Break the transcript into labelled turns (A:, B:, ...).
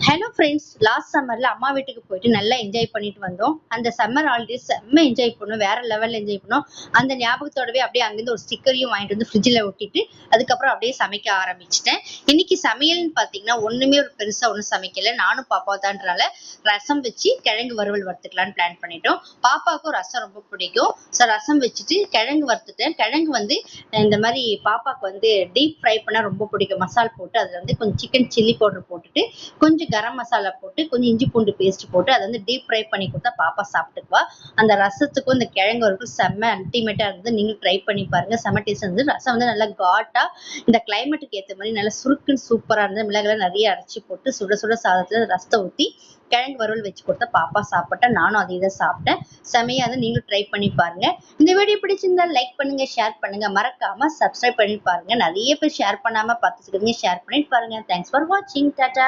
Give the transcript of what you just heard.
A: Hello friends, last சம்மர்ல அம்மா வீட்டுக்கு போயிட்டு நல்லா என்ஜாய் பண்ணிட்டு வந்தோம். அந்த சம்மர் ஹாலிடேஸ் செம்ம என்ஜாய் பண்ணோம். வேற லெவல்ல என்ஜாய் பண்ணோம். அந்த ஞாபகத்தோடவே அப்படியே அங்கிருந்து ஒரு ஸ்டிக்கரையும் வாங்கிட்டு வந்து ஃப்ரிட்ஜில் ஒட்டிட்டு அதுக்கப்புறம் அப்படியே சமைக்க ஆரம்பிச்சிட்டேன். இன்னைக்கு சமையல்னு பார்த்தீங்கன்னா ஒண்ணுமே ஒரு பெருசா ஒன்றும் சமைக்கல. நானும் பாப்பா தான்றனால ரசம் வச்சு கிழங்கு வறுவல் வறுத்துக்கலான்னு பிளான் பண்ணிட்டோம். பாப்பாவுக்கும் ரசம் ரொம்ப பிடிக்கும். ஸோ ரசம் வச்சுட்டு கிழங்கு வறுத்துட்டேன். கிழங்கு வந்து இந்த மாதிரி பாப்பாக்கு வந்து டீப் ஃப்ரை பண்ணா ரொம்ப பிடிக்கும். மசால் போட்டு அதில் வந்து கொஞ்சம் சிக்கன் சில்லி பவுடர் போட்டுட்டு கொஞ்சம் கரம் மசாலா போட்டு கொஞ்சம் இஞ்சி பூண்டு பேஸ்ட் போட்டு அதை வந்து டீப் ஃப்ரை பண்ணி கொடுத்தா பாப்பா சாப்பிட்டுக்குவா. அந்த ரசத்துக்கும் இந்த கிழங்கு வரைக்கும் செம்ம அல்டிமேட்டா இருந்தது. நீங்களும் ட்ரை பண்ணி பாருங்க. செம்ம டேஸ்ட் இருந்தது. ரசம் வந்து நல்லா காட்டா இந்த கிளைமேட்டுக்கு ஏற்ற மாதிரி நல்லா சுருக்குன்னு சூப்பரா இருந்தது. மிளகுலாம் நிறைய அரைச்சி போட்டு சுட சுட சாதத்துல ரசத்தை ஊற்றி கிழங்கு வறுவல் வச்சு கொடுத்தா பாப்பா சாப்பிட்டா. நானும் அதை இதை சாப்பிட்டேன். செமையா வந்து நீங்களும் ட்ரை பண்ணி பாருங்க. இந்த வீடியோ பிடிச்சிருந்தா லைக் பண்ணுங்க, ஷேர் பண்ணுங்க, மறக்காம சப்ஸ்கிரைப் பண்ணி பாருங்க. நிறைய பேர் ஷேர் பண்ணாம பார்த்துட்டு ஷேர் பண்ணிட்டு பாருங்க. தேங்க்ஸ் ஃபார் வாட்சிங். டாடா.